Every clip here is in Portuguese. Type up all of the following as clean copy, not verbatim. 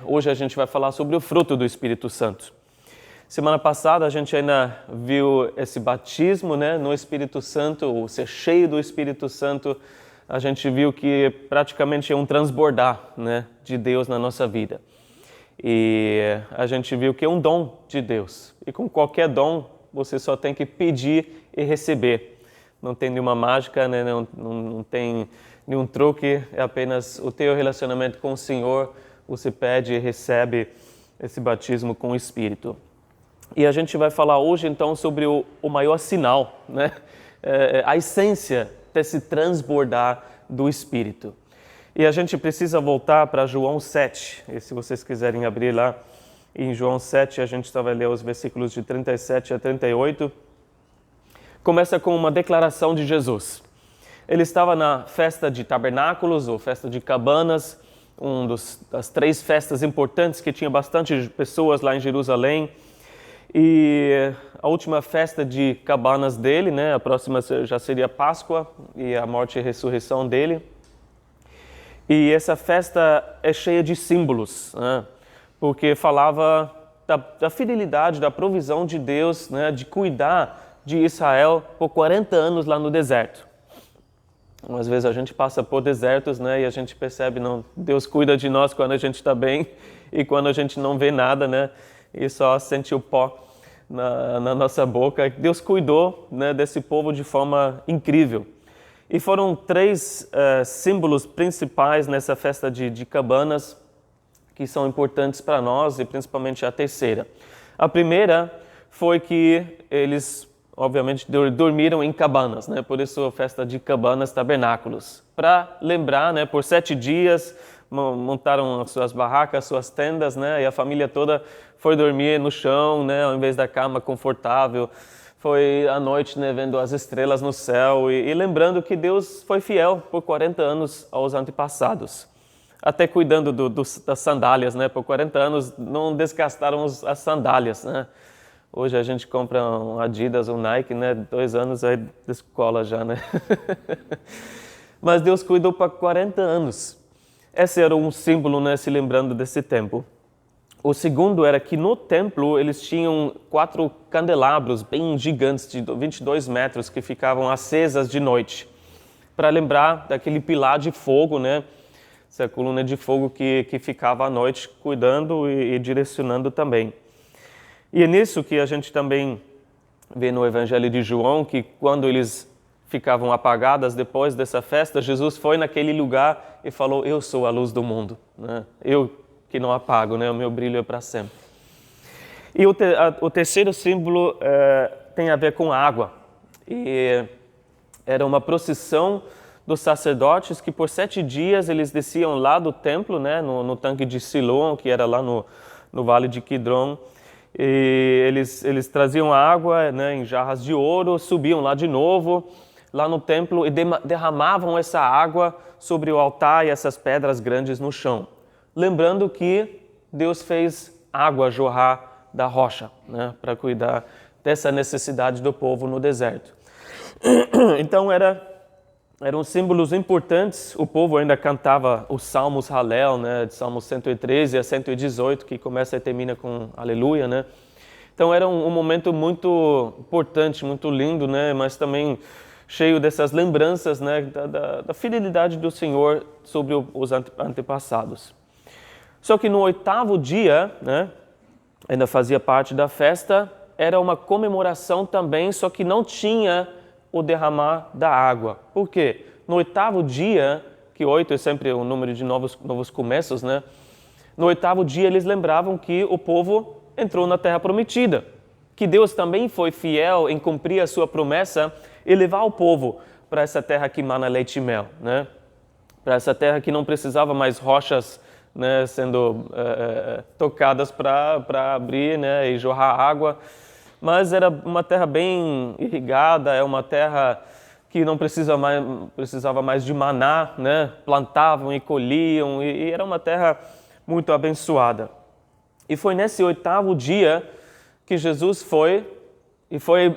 hoje a gente vai falar sobre o fruto do Espírito Santo. Semana passada a gente ainda viu esse batismo, né, no Espírito Santo, o ser cheio do Espírito Santo. A gente viu que praticamente é um transbordar, né, de Deus na nossa vida. E a gente viu que é um dom de Deus. E com qualquer dom, você só tem que pedir e receber. Não tem nenhuma mágica, né, não tem nenhum truque, é apenas o teu relacionamento com o Senhor. Você pede e recebe esse batismo com o Espírito. E a gente vai falar hoje, então, sobre o maior sinal, né? A essência desse transbordar do Espírito. E a gente precisa voltar para João 7. E se vocês quiserem abrir lá, em João 7, a gente só vai ler os versículos de 37 a 38. Começa com uma declaração de Jesus. Ele estava na festa de tabernáculos, ou festa de cabanas, das 3 festas importantes que tinha bastante pessoas lá em Jerusalém. E a última festa de cabanas dele, né, a próxima já seria Páscoa e a morte e ressurreição dele. E essa festa é cheia de símbolos, né, porque falava da fidelidade, da provisão de Deus, né, de cuidar de Israel por 40 anos lá no deserto. Às vezes a gente passa por desertos, né, e a gente percebe, não, Deus cuida de nós quando a gente está bem e quando a gente não vê nada, né, e só sente o pó na nossa boca. Deus cuidou, né, desse povo de forma incrível. E foram 3 símbolos principais nessa festa de cabanas que são importantes para nós, e principalmente a terceira. A primeira foi que eles, obviamente, dormiram em cabanas, né? Por isso a festa de cabanas, tabernáculos. Para lembrar, né, por 7 dias, montaram as suas barracas, suas tendas, né? E a família toda foi dormir no chão, né, ao invés da cama confortável. Foi à noite, né, vendo as estrelas no céu e lembrando que Deus foi fiel por 40 anos aos antepassados. Até cuidando das sandálias, né? Por 40 anos não desgastaram as sandálias, né? Hoje a gente compra um Adidas, um Nike, né? 2 anos aí descola já, né? Mas Deus cuidou por 40 anos. Esse era um símbolo, né? Se lembrando desse tempo. O segundo era que no templo eles tinham 4 candelabros bem gigantes, de 22 metros, que ficavam acesas de noite, para lembrar daquele pilar de fogo, né? Essa coluna de fogo que ficava à noite cuidando e direcionando também. E é nisso que a gente também vê no Evangelho de João, que quando eles ficavam apagadas depois dessa festa, Jesus foi naquele lugar e falou: eu sou a luz do mundo, né? Eu que não apago, né? O meu brilho é para sempre. E o terceiro símbolo tem a ver com água. E era uma procissão dos sacerdotes que por 7 dias eles desciam lá do templo, né? No tanque de Siloam, que era lá no Vale de Quidron. E eles traziam água, né, em jarras de ouro, subiam lá de novo, lá no templo, e derramavam essa água sobre o altar e essas pedras grandes no chão. Lembrando que Deus fez água jorrar da rocha, né, para cuidar dessa necessidade do povo no deserto. Então eram símbolos importantes. O povo ainda cantava os Salmos Halel, né, de Salmos 113 a 118, que começa e termina com Aleluia, né? Então era um momento muito importante, muito lindo, né, mas também cheio dessas lembranças, né, da fidelidade do Senhor sobre os antepassados. Só que no 8º dia, né, ainda fazia parte da festa, era uma comemoração também, só que não tinha o derramar da água. Por quê? No 8º dia, que 8 é sempre o número de novos começos, né? No 8º dia eles lembravam que o povo entrou na Terra Prometida, que Deus também foi fiel em cumprir a sua promessa e levar o povo para essa terra que mana leite e mel, né? Para essa terra que não precisava mais rochas, né, sendo tocadas para abrir, né, e jorrar água, mas era uma terra bem irrigada, é uma terra que não precisava mais de maná, né, plantavam e colhiam, e era uma terra muito abençoada. E foi nesse 8º dia que Jesus foi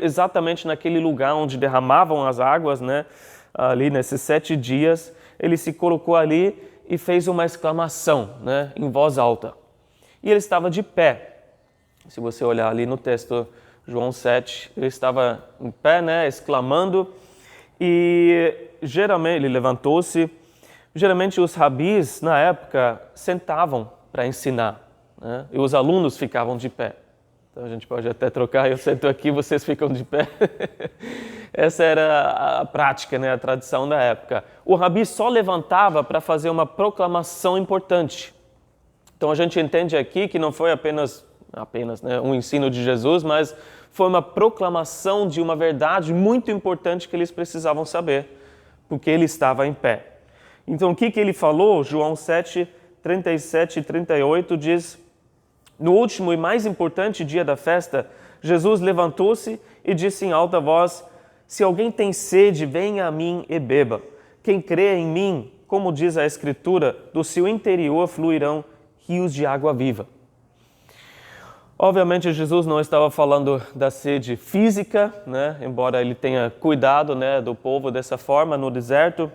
exatamente naquele lugar onde derramavam as águas, né, ali nesses 7 dias, ele se colocou ali e fez uma exclamação, né, em voz alta. e ele estava de pé. Se você olhar ali no texto, João 7, ele estava em pé, né, exclamando, e geralmente ele levantou-se. Geralmente os rabis, na época, sentavam para ensinar, né, e os alunos ficavam de pé. Então a gente pode até trocar, eu sento aqui, vocês ficam de pé. Essa era a prática, né, a tradição da época. O rabi só levantava para fazer uma proclamação importante. Então a gente entende aqui que não foi apenas né, um ensino de Jesus, mas foi uma proclamação de uma verdade muito importante que eles precisavam saber, porque ele estava em pé. Então o que ele falou? João 7, 37 e 38 diz: no último e mais importante dia da festa, Jesus levantou-se e disse em alta voz: se alguém tem sede, venha a mim e beba. Quem crê em mim, como diz a Escritura, do seu interior fluirão rios de água viva. Obviamente, Jesus não estava falando da sede física, né? Embora ele tenha cuidado, né, do povo dessa forma no deserto.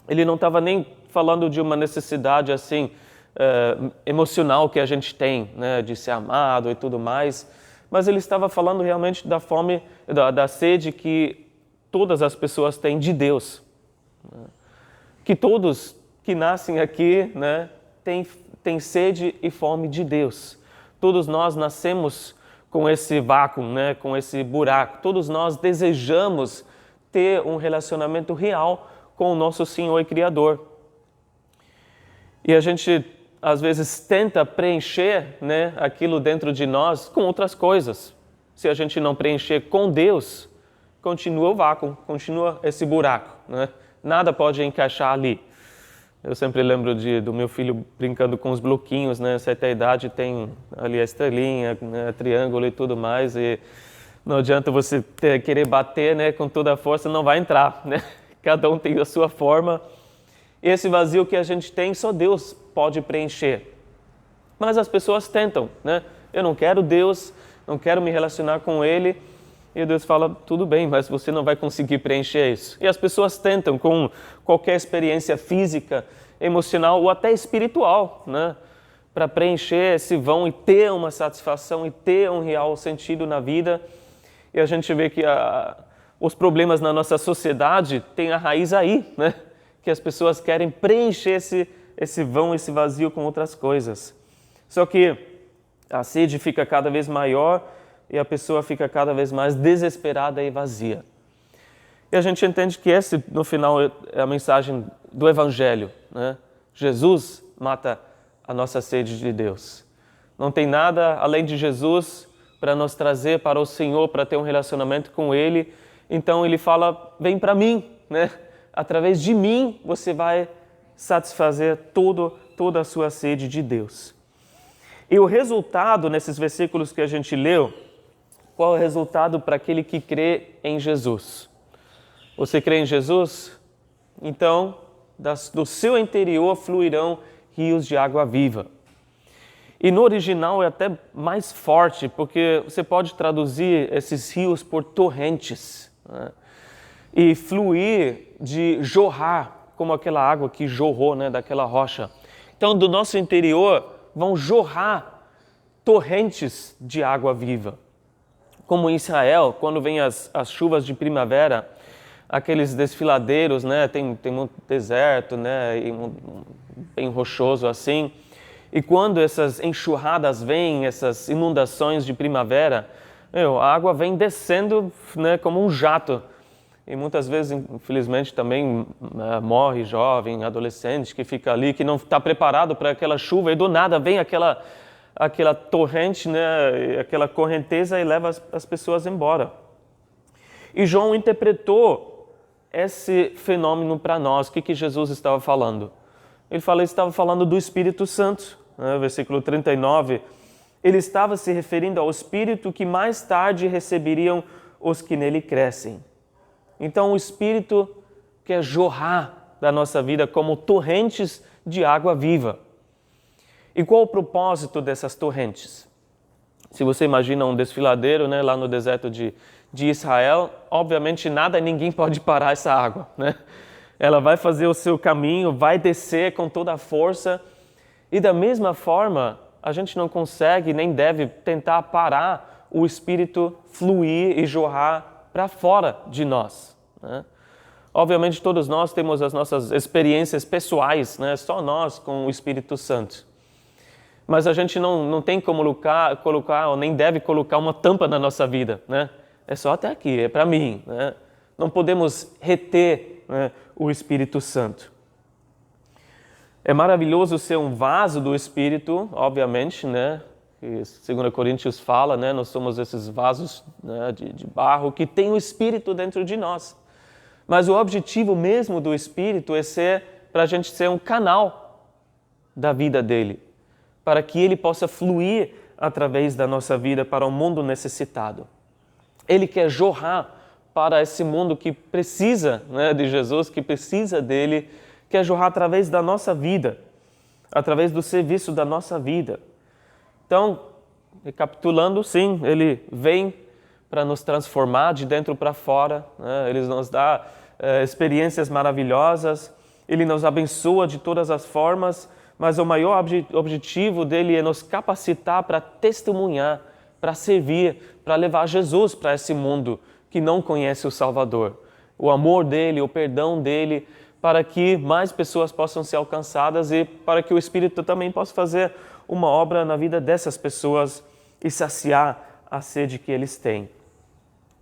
Ele não estava nem falando de uma necessidade assim emocional que a gente tem, né, de ser amado e tudo mais. Mas ele estava falando realmente da fome, da sede que todas as pessoas têm de Deus. Que todos que nascem aqui, né, têm sede e fome de Deus. Todos nós nascemos com esse vácuo, né, com esse buraco. Todos nós desejamos ter um relacionamento real com o nosso Senhor e Criador. E a gente, às vezes, tenta preencher, né, aquilo dentro de nós com outras coisas. Se a gente não preencher com Deus, continua o vácuo, continua esse buraco, né? Nada pode encaixar ali. Eu sempre lembro do meu filho brincando com os bloquinhos, né? Certa idade tem ali a estrelinha, né, triângulo e tudo mais, e não adianta você querer bater, né, com toda a força, não vai entrar, né? Cada um tem a sua forma. E esse vazio que a gente tem, só Deus pode preencher. Mas as pessoas tentam, né? Eu não quero Deus, não quero me relacionar com Ele. E Deus fala, tudo bem, mas você não vai conseguir preencher isso. E as pessoas tentam com qualquer experiência física, emocional ou até espiritual, né, para preencher esse vão e ter uma satisfação e ter um real sentido na vida. E a gente vê que os problemas na nossa sociedade têm a raiz aí, né, que as pessoas querem preencher esse vão, esse vazio com outras coisas. Só que a sede fica cada vez maior e a pessoa fica cada vez mais desesperada e vazia. E a gente entende que esse, no final, é a mensagem do Evangelho, né? Jesus mata a nossa sede de Deus. Não tem nada além de Jesus para nos trazer para o Senhor, para ter um relacionamento com Ele. Então Ele fala, vem para mim, né? Através de mim você vai satisfazer toda a sua sede de Deus. E o resultado, nesses versículos que a gente leu, qual é o resultado para aquele que crê em Jesus? Você crê em Jesus? Então, do seu interior fluirão rios de água viva. E no original é até mais forte, porque você pode traduzir esses rios por torrentes, né? E fluir de jorrar, como aquela água que jorrou, né, daquela rocha. Então, do nosso interior vão jorrar torrentes de água viva. Como em Israel, quando vem as chuvas de primavera, aqueles desfiladeiros, né, tem muito deserto, né, e bem rochoso assim. E quando essas enxurradas vêm, essas inundações de primavera, a água vem descendo, né, como um jato. E muitas vezes, infelizmente, também morre jovem, adolescente que fica ali, que não está preparado para aquela chuva, e do nada vem aquela torrente, né, aquela correnteza e leva as pessoas embora. E João interpretou esse fenômeno para nós. O que Jesus estava falando? Ele estava falando do Espírito Santo, né, versículo 39. Ele estava se referindo ao Espírito que mais tarde receberiam os que nele crescem. Então o Espírito quer jorrar da nossa vida como torrentes de água viva. E qual o propósito dessas torrentes? Se você imagina um desfiladeiro, né, lá no deserto de Israel, obviamente nada e ninguém pode parar essa água, né? Ela vai fazer o seu caminho, vai descer com toda a força. E da mesma forma, a gente não consegue nem deve tentar parar o Espírito fluir e jorrar para fora de nós, né? Obviamente, todos nós temos as nossas experiências pessoais, né? Só nós com o Espírito Santo. Mas a gente não tem como colocar, ou nem deve colocar uma tampa na nossa vida, né? É só até aqui, é para mim, né? Não podemos reter, né, o Espírito Santo. É maravilhoso ser um vaso do Espírito, obviamente, né? Que 2 Coríntios fala, né? Nós somos esses vasos, né, de barro que tem o Espírito dentro de nós. Mas o objetivo mesmo do Espírito é para a gente ser um canal da vida dele, para que ele possa fluir através da nossa vida para o mundo necessitado. Ele quer jorrar para esse mundo que precisa, né, de Jesus, que precisa dele, quer jorrar através da nossa vida, através do serviço da nossa vida. Então, recapitulando, sim, ele vem para nos transformar de dentro para fora, né? Ele nos dá experiências maravilhosas, ele nos abençoa de todas as formas, mas o maior objetivo dele é nos capacitar para testemunhar, para servir, para levar Jesus para esse mundo que não conhece o Salvador. O amor dele, o perdão dele, para que mais pessoas possam ser alcançadas e para que o Espírito também possa fazer uma obra na vida dessas pessoas e saciar a sede que eles têm.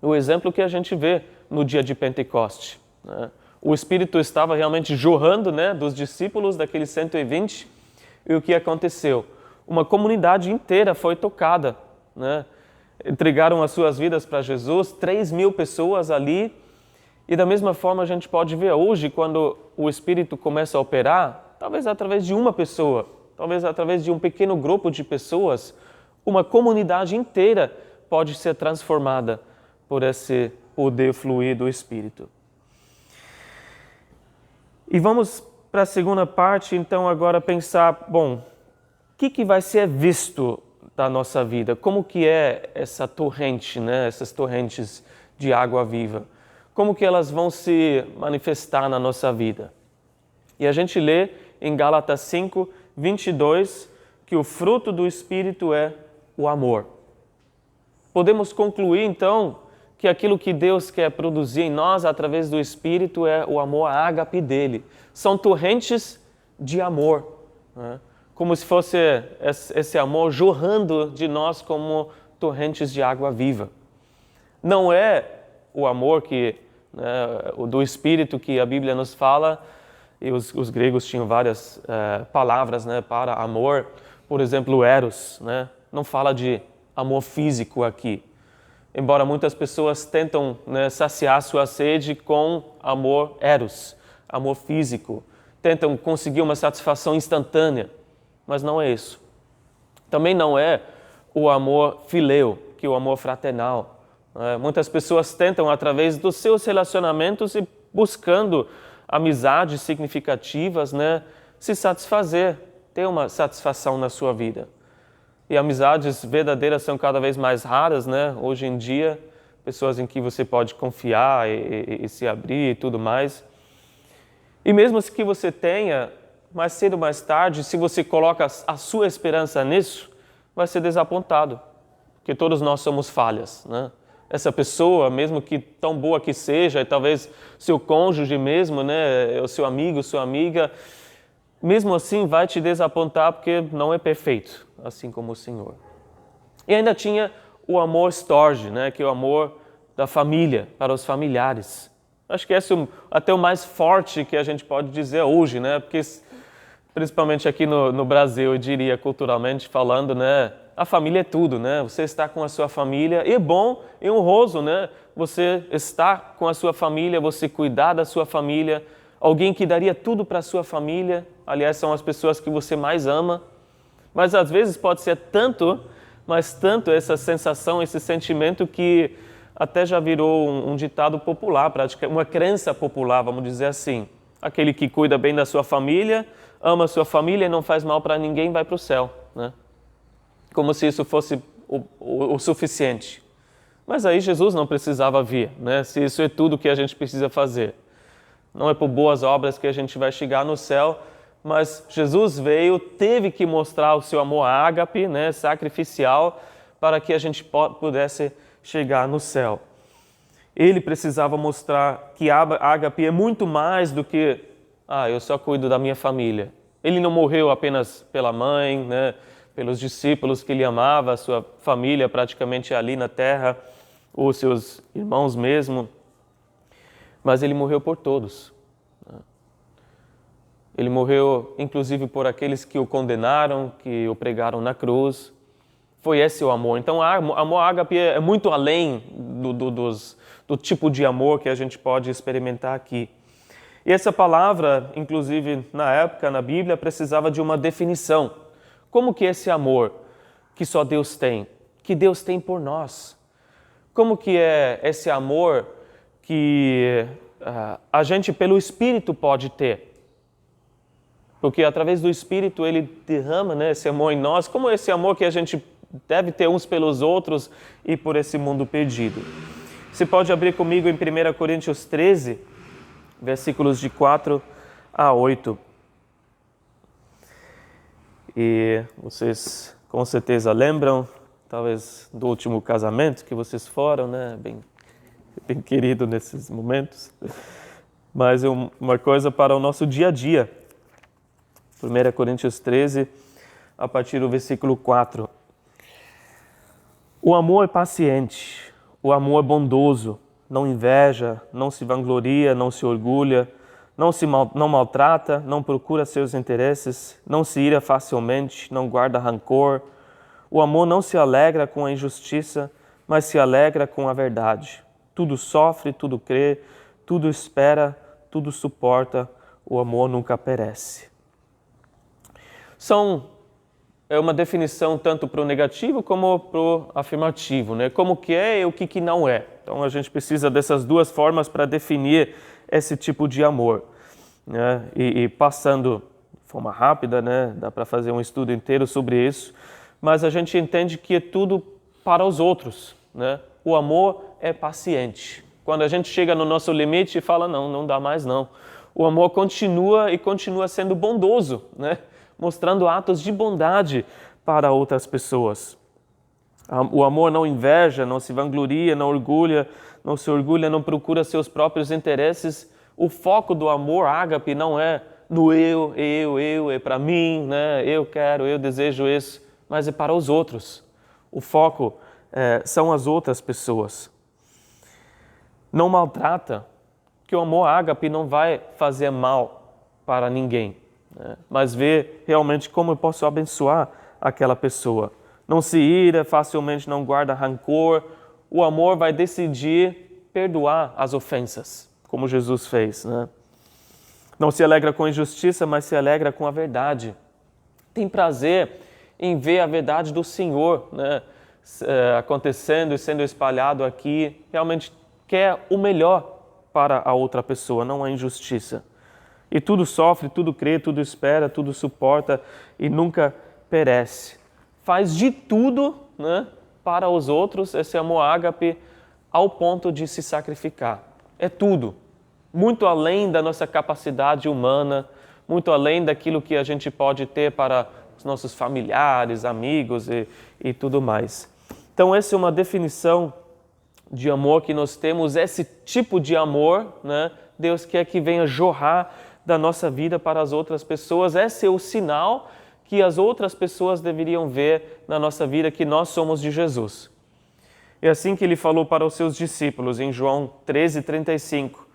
O exemplo que a gente vê no dia de Pentecoste, né? O Espírito estava realmente jorrando, né, dos discípulos, daqueles 120, e o que aconteceu? Uma comunidade inteira foi tocada, né? Entregaram as suas vidas para Jesus, 3.000 pessoas ali, e da mesma forma a gente pode ver hoje, quando o Espírito começa a operar, talvez através de uma pessoa, talvez através de um pequeno grupo de pessoas, uma comunidade inteira pode ser transformada por esse poder fluir do Espírito. E vamos para a segunda parte, então, agora pensar, bom, o que vai ser visto da nossa vida? Como que é essa torrente, né? Essas torrentes de água viva? Como que elas vão se manifestar na nossa vida? E a gente lê em Gálatas 5, 22, que o fruto do Espírito é o amor. Podemos concluir, então, que aquilo que Deus quer produzir em nós através do Espírito é o amor ágape dele. São torrentes de amor, né? Como se fosse esse amor jorrando de nós como torrentes de água viva. Não é o amor o do Espírito que a Bíblia nos fala, e os gregos tinham várias palavras, né, para amor. Por exemplo, eros, né? Não fala de amor físico aqui. Embora muitas pessoas tentam, né, saciar sua sede com amor eros, amor físico. Tentam conseguir uma satisfação instantânea, mas não é isso. Também não é o amor fileu, que é o amor fraternal. Muitas pessoas tentam, através dos seus relacionamentos e buscando amizades significativas, né, se satisfazer, ter uma satisfação na sua vida. E amizades verdadeiras são cada vez mais raras, né? Hoje em dia, pessoas em que você pode confiar e se abrir e tudo mais. E mesmo que você tenha, mais cedo ou mais tarde, se você coloca a sua esperança nisso, vai ser desapontado, porque todos nós somos falhas, né? Essa pessoa, mesmo que tão boa que seja, e talvez seu cônjuge mesmo, né? O seu amigo, sua amiga, mesmo assim vai te desapontar porque não é perfeito, assim como o Senhor. E ainda tinha o amor storge, né, que é o amor da família, para os familiares. Acho que esse é até o mais forte que a gente pode dizer hoje, né, porque principalmente aqui no Brasil, eu diria culturalmente falando, né, a família é tudo, né, você está com a sua família, e é bom e honroso, né, você estar com a sua família, você cuidar da sua família, alguém que daria tudo para a sua família, aliás, são as pessoas que você mais ama, mas às vezes pode ser tanto essa sensação, esse sentimento que até já virou um ditado popular, uma crença popular, vamos dizer assim. Aquele que cuida bem da sua família, ama a sua família e não faz mal para ninguém, vai para o céu, né? Como se isso fosse o suficiente. Mas aí Jesus não precisava vir, né? Se isso é tudo que a gente precisa fazer. Não é por boas obras que a gente vai chegar no céu, mas Jesus veio, teve que mostrar o seu amor ágape, né, sacrificial, para que a gente pudesse chegar no céu. Ele precisava mostrar que ágape é muito mais do que, eu só cuido da minha família. Ele não morreu apenas pela mãe, né, pelos discípulos que ele amava, a sua família praticamente ali na terra, os seus irmãos mesmo, mas ele morreu por todos. Ele morreu, inclusive, por aqueles que o condenaram, que o pregaram na cruz. Foi esse o amor. Então, o amor ágape é muito além do tipo de amor que a gente pode experimentar aqui. E essa palavra, inclusive, na época, na Bíblia, precisava de uma definição. Como que esse amor que só Deus tem, que Deus tem por nós? Como que é esse amor que a gente, pelo Espírito, pode ter? Porque através do Espírito Ele derrama, né, esse amor em nós, como esse amor que a gente deve ter uns pelos outros e por esse mundo perdido. Você pode abrir comigo em 1 Coríntios 13, versículos de 4 a 8. E vocês com certeza lembram, talvez, do último casamento que vocês foram, né? Bem querido nesses momentos. Mas uma coisa para o nosso dia a dia. 1 Coríntios 13, a partir do versículo 4. O amor é paciente, o amor é bondoso, não inveja, não se vangloria, não se orgulha, não maltrata, não procura seus interesses, não se ira facilmente, não guarda rancor. O amor não se alegra com a injustiça, mas se alegra com a verdade. Tudo sofre, tudo crê, tudo espera, tudo suporta. O amor nunca perece. É uma definição tanto para o negativo como para o afirmativo, né? Como que é e o que não é. Então a gente precisa dessas duas formas para definir esse tipo de amor, né? E passando de forma rápida, né? Dá para fazer um estudo inteiro sobre isso, mas a gente entende que é tudo para os outros, né? O amor é paciente. Quando a gente chega no nosso limite e fala, não dá mais não. O amor continua sendo bondoso, né? Mostrando atos de bondade para outras pessoas. O amor não inveja, não se vangloria, não se orgulha, não procura seus próprios interesses. O foco do amor ágape não é no é para mim, né? Eu quero, eu desejo isso, mas é para os outros. O foco são as outras pessoas. Não maltrata, que o amor ágape não vai fazer mal para ninguém. Mas ver realmente como eu posso abençoar aquela pessoa. Não se ira, facilmente não guarda rancor. O amor vai decidir perdoar as ofensas, como Jesus fez, né? Não se alegra com a injustiça, mas se alegra com a verdade. Tem prazer em ver a verdade do Senhor, né, acontecendo e sendo espalhado aqui. Realmente quer o melhor para a outra pessoa, não a injustiça. E tudo sofre, tudo crê, tudo espera, tudo suporta e nunca perece. Faz de tudo, né, para os outros, esse amor ágape, ao ponto de se sacrificar. É tudo. Muito além da nossa capacidade humana, muito além daquilo que a gente pode ter para os nossos familiares, amigos e tudo mais. Então, essa é uma definição de amor que nós temos. Esse tipo de amor, né, Deus quer que venha jorrar da nossa vida para as outras pessoas. Esse é o sinal que as outras pessoas deveriam ver na nossa vida, que nós somos de Jesus. É assim que ele falou para os seus discípulos em João 13:35.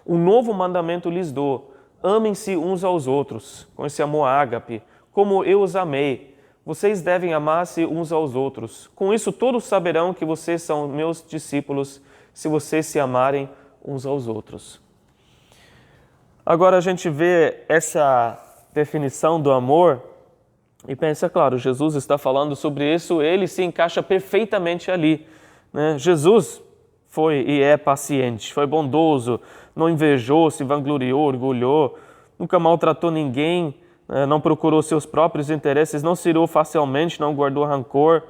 Um novo mandamento lhes dou: amem-se uns aos outros, com esse amor ágape, como eu os amei. Vocês devem amar-se uns aos outros. Com isso todos saberão que vocês são meus discípulos, se vocês se amarem uns aos outros. Agora a gente vê essa definição do amor e pensa, claro, Jesus está falando sobre isso, ele se encaixa perfeitamente ali, né? Jesus foi e é paciente, foi bondoso, não invejou, se vangloriou, orgulhou, nunca maltratou ninguém, né? Não procurou seus próprios interesses, não se irou facilmente, não guardou rancor,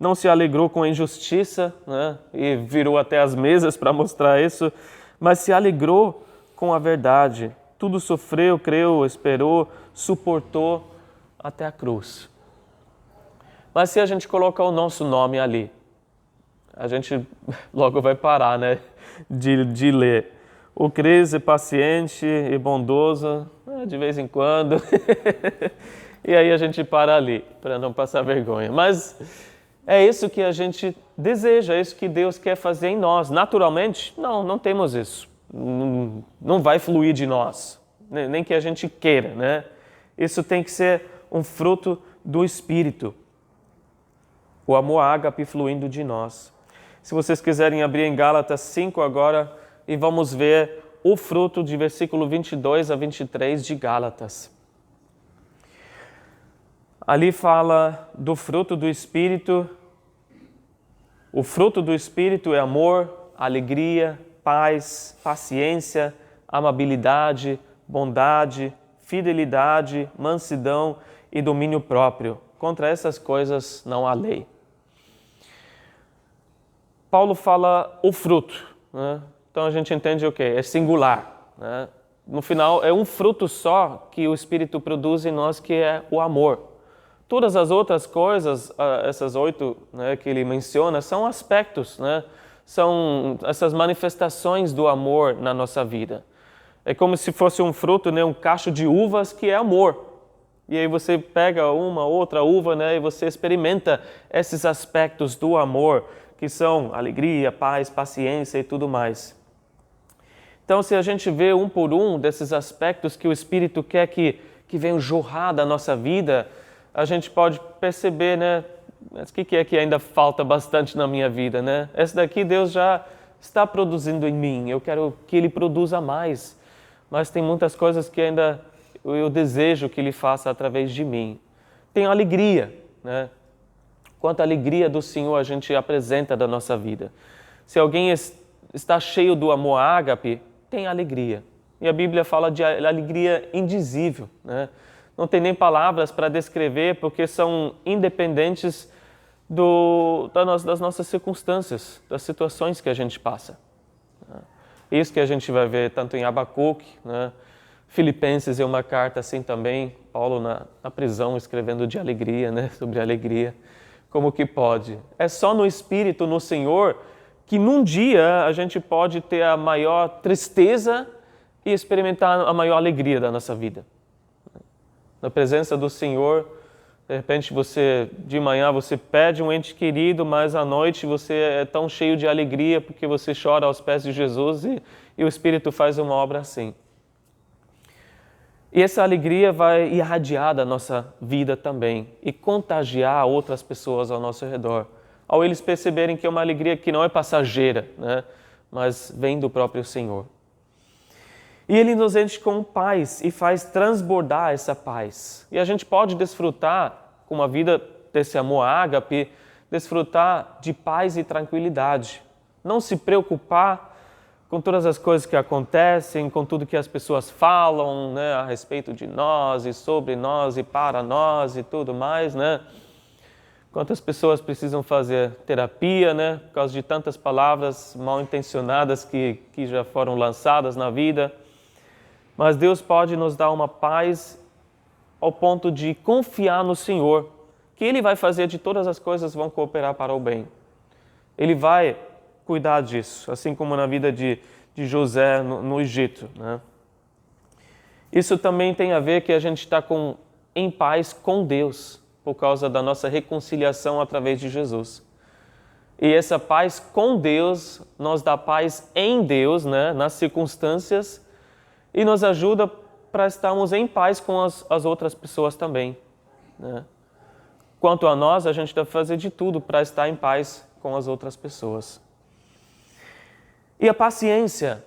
não se alegrou com a injustiça, né? E virou até as mesas para mostrar isso, mas se alegrou com a verdade. tudo sofreu, creu, esperou, suportou até a cruz. Mas se a gente colocar o nosso nome ali, a gente logo vai parar, né, de ler. O Cris é paciente e bondoso, de vez em quando. E aí a gente para ali, para não passar vergonha. Mas é isso que a gente deseja, é isso que Deus quer fazer em nós. Naturalmente, não temos isso. Não vai fluir de nós, nem que a gente queira, né? Isso tem que ser um fruto do Espírito. O amor ágape fluindo de nós. Se vocês quiserem abrir em Gálatas 5 agora, e vamos ver o fruto de versículo 22 a 23 de Gálatas. Ali fala do fruto do Espírito. O fruto do Espírito é amor, alegria, paz, paciência, amabilidade, bondade, fidelidade, mansidão e domínio próprio. Contra essas coisas não há lei. Paulo fala o fruto, né? Então a gente entende o quê? É singular, né? No final é um fruto só que o Espírito produz em nós, que é o amor. Todas as outras coisas, essas 8, né, que ele menciona, são aspectos, né? São essas manifestações do amor na nossa vida. É como se fosse um fruto, né, um cacho de uvas que é amor. E aí você pega uma, outra uva, né, e você experimenta esses aspectos do amor, que são alegria, paz, paciência e tudo mais. Então, se a gente vê um por um desses aspectos que o Espírito quer que venham jorrar da nossa vida, a gente pode perceber, né? Mas o que é que ainda falta bastante na minha vida, né? Esse daqui Deus já está produzindo em mim, eu quero que Ele produza mais. Mas tem muitas coisas que ainda eu desejo que Ele faça através de mim. Tem alegria, né? Quanta alegria do Senhor a gente apresenta da nossa vida. Se alguém está cheio do amor ágape, tem alegria. E a Bíblia fala de alegria indizível, né? Não tem nem palavras para descrever, porque são independentes das nossas circunstâncias, das situações que a gente passa. Isso que a gente vai ver tanto em Abacuque, né? Filipenses é uma carta assim também, Paulo na prisão escrevendo de alegria, né? Sobre alegria. Como que pode? É só no Espírito, no Senhor, que num dia a gente pode ter a maior tristeza e experimentar a maior alegria da nossa vida. Na presença do Senhor, de repente de manhã você perde um ente querido, mas à noite você é tão cheio de alegria porque você chora aos pés de Jesus e o Espírito faz uma obra assim. E essa alegria vai irradiar da nossa vida também e contagiar outras pessoas ao nosso redor, ao eles perceberem que é uma alegria que não é passageira, né, mas vem do próprio Senhor. E Ele nos enche com paz e faz transbordar essa paz. E a gente pode desfrutar, com uma vida desse amor ágape, desfrutar de paz e tranquilidade. Não se preocupar com todas as coisas que acontecem, com tudo que as pessoas falam, né, a respeito de nós e sobre nós e para nós e tudo mais, né? Quantas pessoas precisam fazer terapia, né, por causa de tantas palavras mal intencionadas que já foram lançadas na vida. Mas Deus pode nos dar uma paz ao ponto de confiar no Senhor, que Ele vai fazer de todas as coisas vão cooperar para o bem. Ele vai cuidar disso, assim como na vida de José no Egito, né? Isso também tem a ver que a gente está em paz com Deus, por causa da nossa reconciliação através de Jesus. E essa paz com Deus nos dá paz em Deus, né, nas circunstâncias, e nos ajuda para estarmos em paz com as outras pessoas também, né? Quanto a nós, a gente deve fazer de tudo para estar em paz com as outras pessoas. E a paciência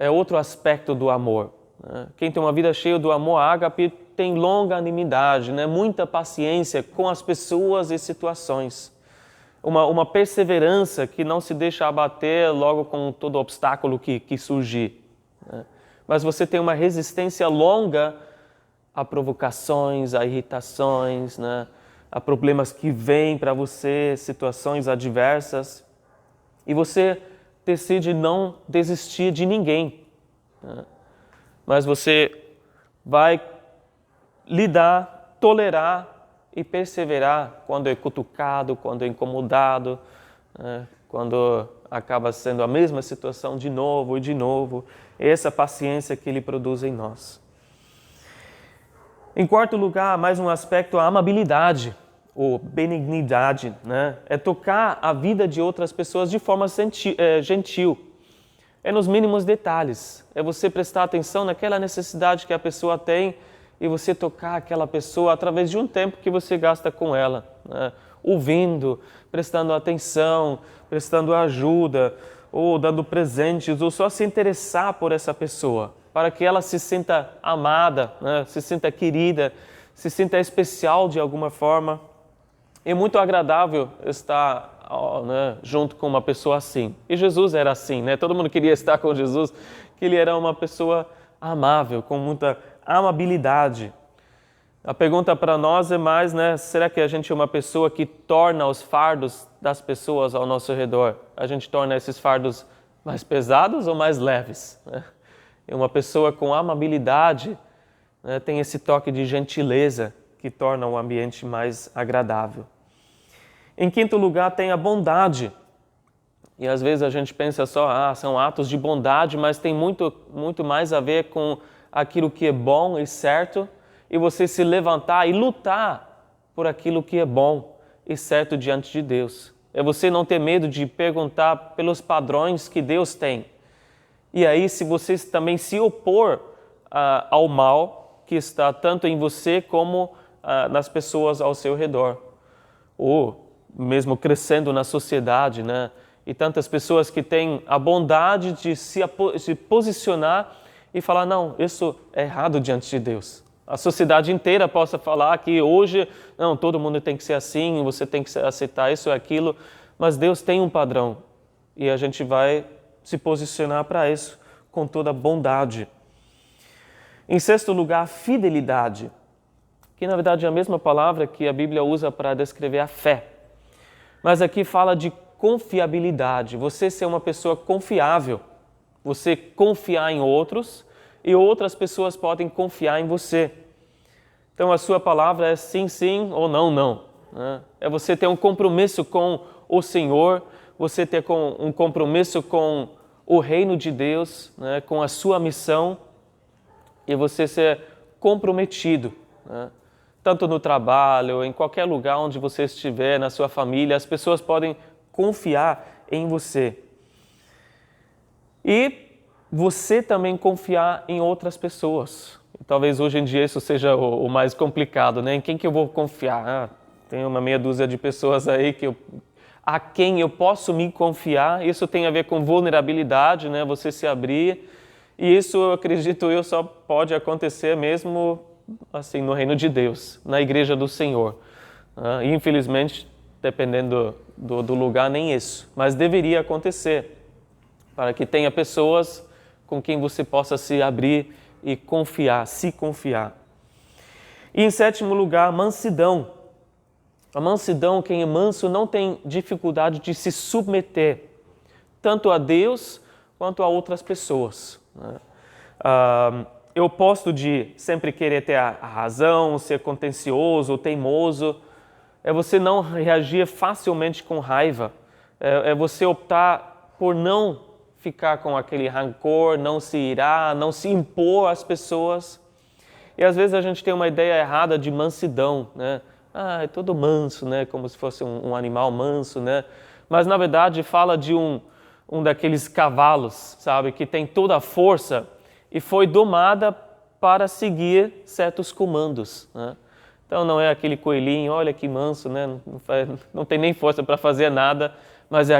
é outro aspecto do amor, né? Quem tem uma vida cheia do amor ágape tem longanimidade, né? Muita paciência com as pessoas e situações. Uma perseverança que não se deixa abater logo com todo obstáculo que surgir, né? Mas você tem uma resistência longa a provocações, a irritações, né? A problemas que vêm para você, situações adversas. E você decide não desistir de ninguém, né? mas você vai lidar, tolerar e perseverar quando é cutucado, quando é incomodado, quando acaba sendo a mesma situação de novo e de novo. Essa paciência que Ele produz em nós. Em quarto lugar, mais um aspecto, a amabilidade, ou benignidade, né? É tocar a vida de outras pessoas de forma gentil. É nos mínimos detalhes. É você prestar atenção naquela necessidade que a pessoa tem e você tocar aquela pessoa através de um tempo que você gasta com ela, né? Ouvindo, prestando atenção, prestando ajuda, ou dando presentes, ou só se interessar por essa pessoa, para que ela se sinta amada, né? Se sinta querida, se sinta especial de alguma forma. É muito agradável estar, né, junto com uma pessoa assim. E Jesus era assim, né? Todo mundo queria estar com Jesus, que Ele era uma pessoa amável, com muita amabilidade. A pergunta para nós é mais, né? Será que a gente é uma pessoa que torna os fardos das pessoas ao nosso redor? A gente torna esses fardos mais pesados ou mais leves, né? E uma pessoa com amabilidade, né, tem esse toque de gentileza que torna o ambiente mais agradável. Em quinto lugar, tem a bondade. E às vezes a gente pensa só, são atos de bondade, mas tem muito mais a ver com aquilo que é bom e certo, e você se levantar e lutar por aquilo que é bom e certo diante de Deus. É você não ter medo de perguntar pelos padrões que Deus tem. E aí, se você também se opor ao mal que está tanto em você como nas pessoas ao seu redor. Ou mesmo crescendo na sociedade, né? E tantas pessoas que têm a bondade de se posicionar e falar, não, isso é errado diante de Deus. A sociedade inteira possa falar que hoje, não, todo mundo tem que ser assim, você tem que aceitar isso ou aquilo, mas Deus tem um padrão e a gente vai se posicionar para isso com toda a bondade. Em sexto lugar, fidelidade, que na verdade é a mesma palavra que a Bíblia usa para descrever a fé. Mas aqui fala de confiabilidade, você ser uma pessoa confiável, você confiar em outros e outras pessoas podem confiar em você. Então a sua palavra é sim, sim ou não, não, né? É você ter um compromisso com o Senhor, você ter um compromisso com o reino de Deus, né? Com a sua missão e você ser comprometido, né? Tanto no trabalho, em qualquer lugar onde você estiver, na sua família, as pessoas podem confiar em você. E você também confiar em outras pessoas. Talvez hoje em dia isso seja o mais complicado, né? Em quem que eu vou confiar? Tem uma meia dúzia de pessoas aí a quem eu posso me confiar. Isso tem a ver com vulnerabilidade, né? Você se abrir. E isso, acredito eu, só pode acontecer mesmo assim no reino de Deus, na igreja do Senhor. E, infelizmente, dependendo do lugar, nem isso. Mas deveria acontecer, para que tenha pessoas com quem você possa se abrir e confiar, se confiar. E em sétimo lugar, mansidão. A mansidão, quem é manso, não tem dificuldade de se submeter, tanto a Deus quanto a outras pessoas, né? É o oposto de sempre querer ter a razão, ser contencioso, teimoso. É você não reagir facilmente com raiva. É você optar por não ficar com aquele rancor, não se irar, não se impor às pessoas. E às vezes a gente tem uma ideia errada de mansidão, né? É todo manso, né? Como se fosse um animal manso, né? Mas na verdade fala de um daqueles cavalos, sabe? Que tem toda a força e foi domada para seguir certos comandos, né? Então não é aquele coelhinho, olha que manso, né? Não tem nem força para fazer nada, mas é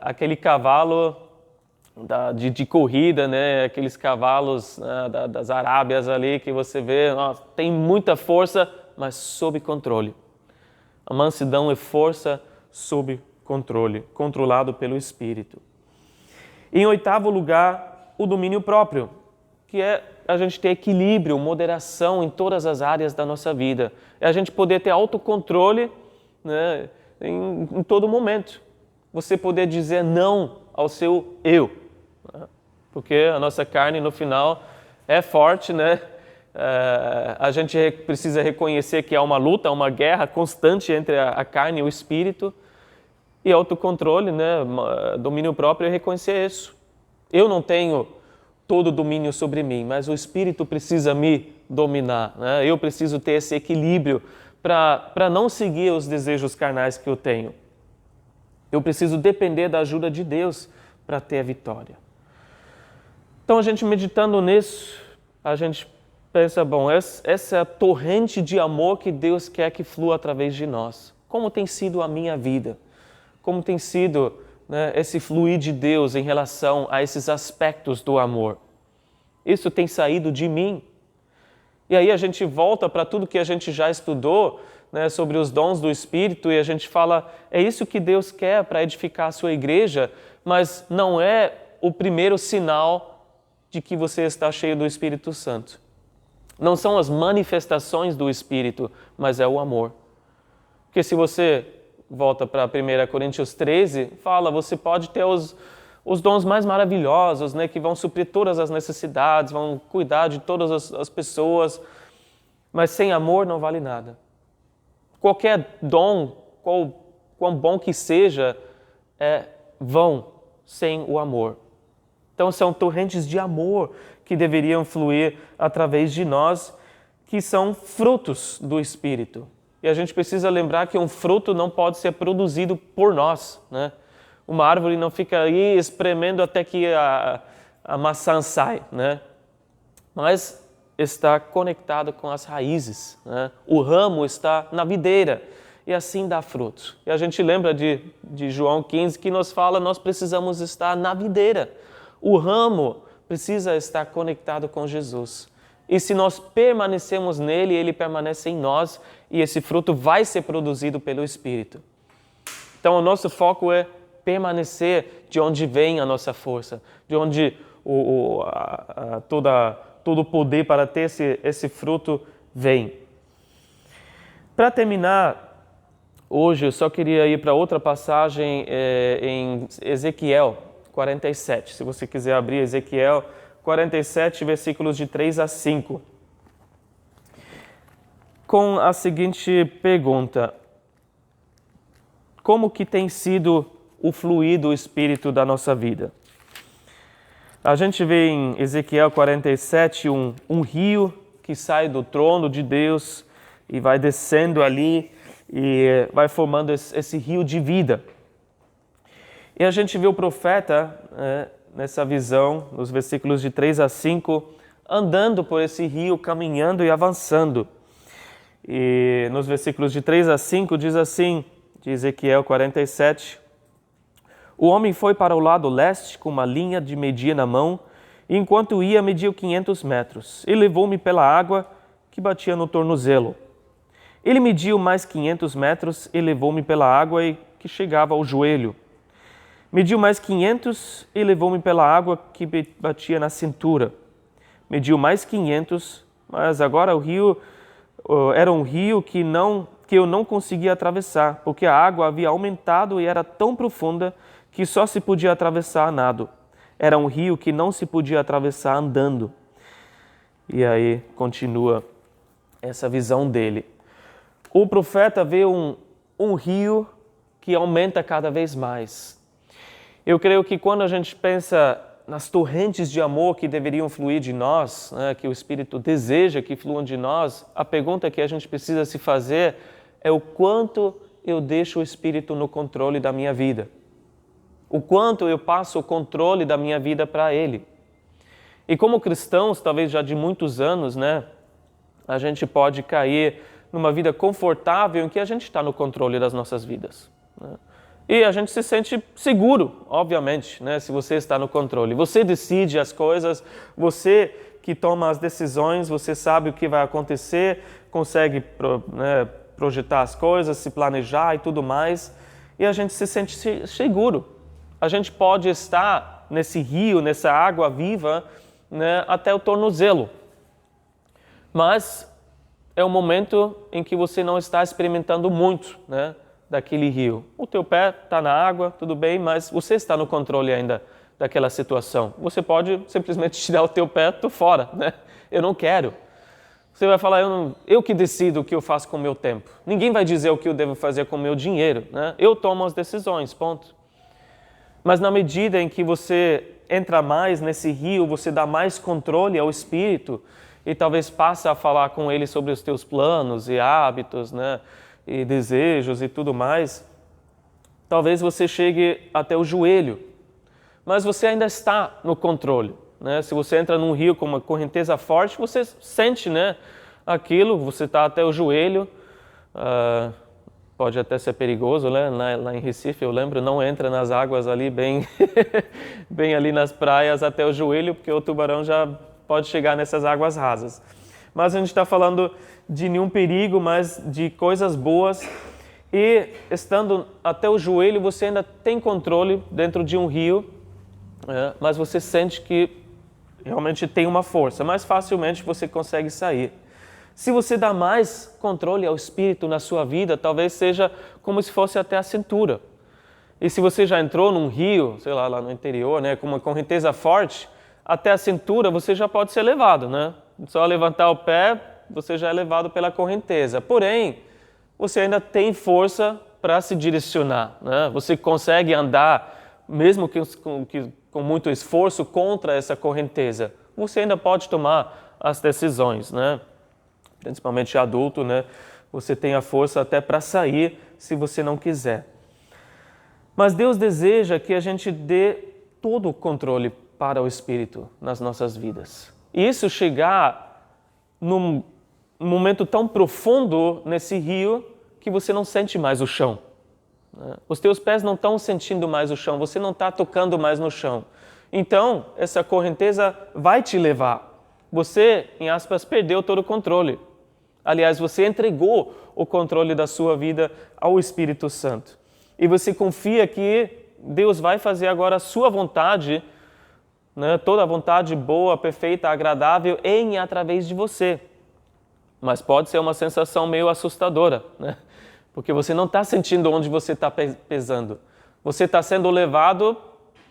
aquele cavalo de corrida, né? Aqueles cavalos, né, das Arábias ali que você vê, tem muita força, mas sob controle. A mansidão é força sob controle, controlado pelo Espírito. E, em oitavo lugar, o domínio próprio, que é a gente ter equilíbrio, moderação em todas as áreas da nossa vida. É a gente poder ter autocontrole, né, em todo momento. Você poder dizer não ao seu eu. porque a nossa carne no final é forte, né? A gente precisa reconhecer que há uma luta, uma guerra constante entre a carne e o espírito, e autocontrole, né? Domínio próprio é reconhecer isso. Eu não tenho todo o domínio sobre mim, mas o espírito precisa me dominar, né? Eu preciso ter esse equilíbrio para não seguir os desejos carnais que eu tenho. Eu preciso depender da ajuda de Deus para ter a vitória. Então, a gente meditando nisso, a gente pensa, bom, essa é a torrente de amor que Deus quer que flua através de nós. Como tem sido a minha vida? Como tem sido, né, esse fluir de Deus em relação a esses aspectos do amor? Isso tem saído de mim? E aí a gente volta para tudo que a gente já estudou, né, sobre os dons do Espírito, e a gente fala, é isso que Deus quer para edificar a sua igreja, mas não é o primeiro sinal de que você está cheio do Espírito Santo. Não são as manifestações do Espírito, mas é o amor. Porque se você volta para 1 Coríntios 13, fala, você pode ter os dons mais maravilhosos, né, que vão suprir todas as necessidades, vão cuidar de todas as pessoas, mas sem amor não vale nada. Qualquer dom, quão bom que seja, é vão sem o amor. Então são torrentes de amor que deveriam fluir através de nós, que são frutos do Espírito. E a gente precisa lembrar que um fruto não pode ser produzido por nós, né? Uma árvore não fica aí espremendo até que a maçã sai, né? Mas está conectado com as raízes, né? O ramo está na videira e assim dá fruto. E a gente lembra de João 15 que nos fala, nós precisamos estar na videira. O ramo precisa estar conectado com Jesus. E se nós permanecemos nele, ele permanece em nós e esse fruto vai ser produzido pelo Espírito. Então o nosso foco é permanecer de onde vem a nossa força, de onde todo o poder para ter esse fruto vem. Para terminar, hoje eu só queria ir para outra passagem em Ezequiel 47. Se você quiser abrir Ezequiel 47, versículos de 3 a 5. Com a seguinte pergunta: como que tem sido o fluir do Espírito da nossa vida? A gente vê em Ezequiel 47 um rio que sai do trono de Deus e vai descendo ali e vai formando esse rio de vida. E a gente vê o profeta, nessa visão, nos versículos de 3 a 5, andando por esse rio, caminhando e avançando. E nos versículos de 3 a 5 diz assim, de Ezequiel 47, o homem foi para o lado leste com uma linha de medir na mão, e enquanto ia, mediu 500 metros, e levou-me pela água que batia no tornozelo. Ele mediu mais 500 metros e levou-me pela água que chegava ao joelho. Mediu mais 500 e levou-me pela água que batia na cintura. Mediu mais 500, mas agora o rio era um rio que eu não conseguia atravessar, porque a água havia aumentado e era tão profunda que só se podia atravessar a nado. Era um rio que não se podia atravessar andando. E aí continua essa visão dele. O profeta vê um rio que aumenta cada vez mais. Eu creio que quando a gente pensa nas torrentes de amor que deveriam fluir de nós, né, que o Espírito deseja que fluam de nós, a pergunta que a gente precisa se fazer é o quanto eu deixo o Espírito no controle da minha vida. O quanto eu passo o controle da minha vida para Ele. E como cristãos, talvez já de muitos anos, né, a gente pode cair numa vida confortável em que a gente está no controle das nossas vidas, né? E a gente se sente seguro, obviamente, né, se você está no controle. Você decide as coisas, você que toma as decisões, você sabe o que vai acontecer, consegue projetar as coisas, se planejar e tudo mais, e a gente se sente seguro. A gente pode estar nesse rio, nessa água viva, né, até o tornozelo. Mas é um momento em que você não está experimentando muito, né, daquele rio. O teu pé está na água, tudo bem, mas você está no controle ainda daquela situação. Você pode simplesmente tirar o teu pé, tô fora, né? Eu não quero. Você vai falar, eu que decido o que eu faço com o meu tempo. Ninguém vai dizer o que eu devo fazer com o meu dinheiro, né? Eu tomo as decisões, ponto. Mas na medida em que você entra mais nesse rio, você dá mais controle ao Espírito e talvez passa a falar com ele sobre os teus planos e hábitos, né? E desejos e tudo mais, talvez você chegue até o joelho, mas você ainda está no controle, né? Se você entra num rio com uma correnteza forte, você sente, né, aquilo, você está até o joelho, pode até ser perigoso, né? Lá em Recife, eu lembro, não entra nas águas ali bem, bem ali nas praias até o joelho, porque o tubarão já pode chegar nessas águas rasas. Mas a gente está falando de nenhum perigo, mas de coisas boas. E estando até o joelho, você ainda tem controle dentro de um rio, mas você sente que realmente tem uma força. Mais facilmente você consegue sair. Se você dá mais controle ao Espírito na sua vida, talvez seja como se fosse até a cintura. E se você já entrou num rio, sei lá no interior, né, com uma correnteza forte, até a cintura você já pode ser levado, né? Só levantar o pé, você já é levado pela correnteza. Porém, você ainda tem força para se direcionar, né? Você consegue andar, mesmo que com muito esforço, contra essa correnteza. Você ainda pode tomar as decisões, né? Principalmente adulto, né? Você tem a força até para sair se você não quiser. Mas Deus deseja que a gente dê todo o controle para o Espírito nas nossas vidas. E isso chegar num momento tão profundo nesse rio que você não sente mais o chão. Os teus pés não estão sentindo mais o chão, você não está tocando mais no chão. Então, essa correnteza vai te levar. Você, em aspas, perdeu todo o controle. Aliás, você entregou o controle da sua vida ao Espírito Santo. E você confia que Deus vai fazer agora a sua vontade, né? Toda a vontade boa, perfeita, agradável em e através de você. Mas pode ser uma sensação meio assustadora, né? Porque você não está sentindo onde você está pesando. Você está sendo levado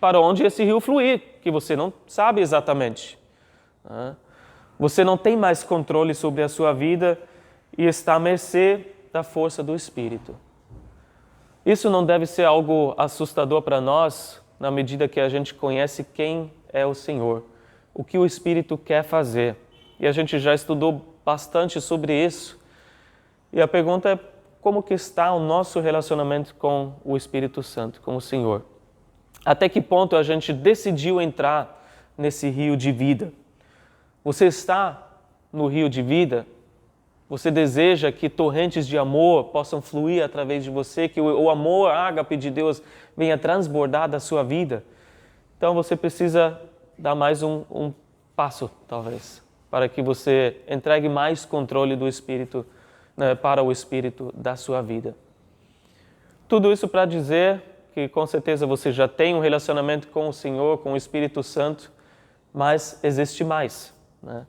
para onde esse rio fluir, que você não sabe exatamente. Você não tem mais controle sobre a sua vida e está à mercê da força do Espírito. Isso não deve ser algo assustador para nós, na medida que a gente conhece quem é o Senhor, o que o Espírito quer fazer. E a gente já estudou bastante sobre isso. E a pergunta é, como que está o nosso relacionamento com o Espírito Santo, com o Senhor? Até que ponto a gente decidiu entrar nesse rio de vida? Você está no rio de vida? Você deseja que torrentes de amor possam fluir através de você, que o amor ágape de Deus venha transbordar da sua vida? Então você precisa dar mais um passo, talvez, para que você entregue mais controle do Espírito, né, para o Espírito da sua vida. Tudo isso para dizer que com certeza você já tem um relacionamento com o Senhor, com o Espírito Santo, mas existe mais.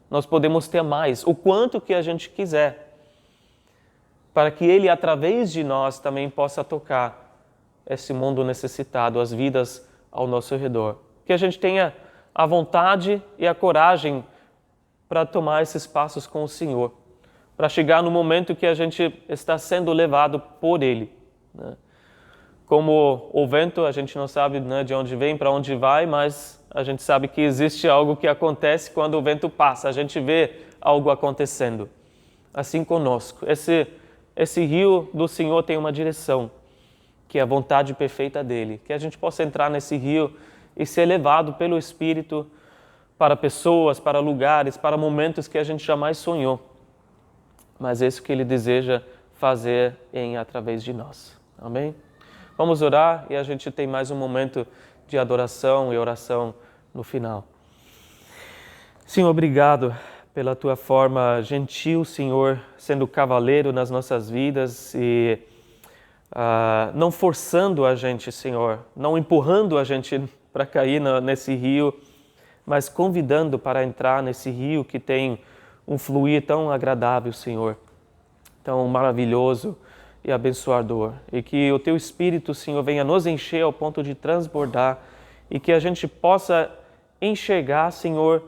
Nós podemos ter mais, o quanto que a gente quiser, para que Ele, através de nós, também possa tocar esse mundo necessitado, as vidas ao nosso redor. Que a gente tenha a vontade e a coragem para tomar esses passos com o Senhor, para chegar no momento que a gente está sendo levado por Ele. Como o vento, a gente não sabe, né, de onde vem, para onde vai, mas a gente sabe que existe algo que acontece quando o vento passa. A gente vê algo acontecendo. Assim conosco. Esse rio do Senhor tem uma direção, que é a vontade perfeita dEle. Que a gente possa entrar nesse rio e ser levado pelo Espírito para pessoas, para lugares, para momentos que a gente jamais sonhou. Mas é isso que Ele deseja fazer em e através de nós. Amém? Vamos orar e a gente tem mais um momento de adoração e oração no final. Senhor, obrigado pela Tua forma gentil, Senhor, sendo cavaleiro nas nossas vidas e não forçando a gente, Senhor, não empurrando a gente para cair nesse rio, mas convidando para entrar nesse rio que tem um fluir tão agradável, Senhor, tão maravilhoso e abençoador. E que o Teu Espírito, Senhor, venha nos encher ao ponto de transbordar e que a gente possa enxergar, Senhor,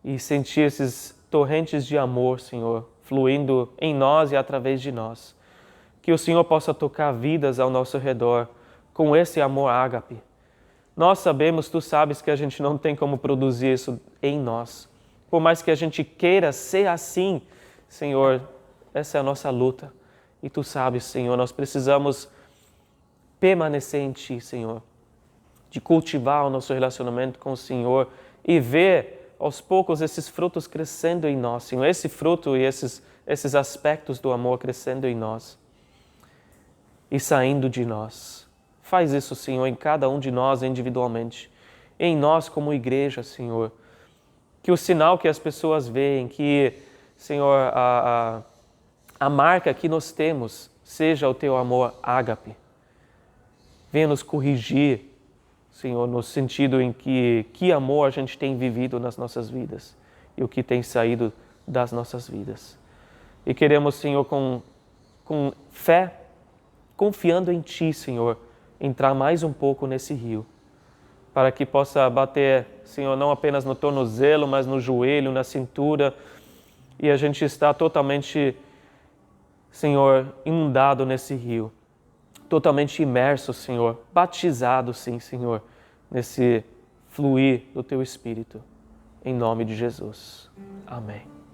e sentir esses torrentes de amor, Senhor, fluindo em nós e através de nós. Que o Senhor possa tocar vidas ao nosso redor com esse amor ágape. Nós sabemos, Tu sabes que a gente não tem como produzir isso em nós. Por mais que a gente queira ser assim, Senhor, essa é a nossa luta. E Tu sabes, Senhor, nós precisamos permanecer em Ti, Senhor, de cultivar o nosso relacionamento com o Senhor e ver aos poucos esses frutos crescendo em nós, Senhor, esse fruto e esses aspectos do amor crescendo em nós e saindo de nós. Faz isso, Senhor, em cada um de nós individualmente, em nós como igreja, Senhor. Que o sinal que as pessoas veem, que, Senhor, a marca que nós temos seja o Teu amor ágape. Venha nos corrigir, Senhor, no sentido em que amor a gente tem vivido nas nossas vidas e o que tem saído das nossas vidas. E queremos, Senhor, com fé, confiando em Ti, Senhor, entrar mais um pouco nesse rio, para que possa bater, Senhor, não apenas no tornozelo, mas no joelho, na cintura, e a gente está totalmente, Senhor, inundado nesse rio, totalmente imerso, Senhor, batizado, sim, Senhor, nesse fluir do Teu Espírito, em nome de Jesus. Amém.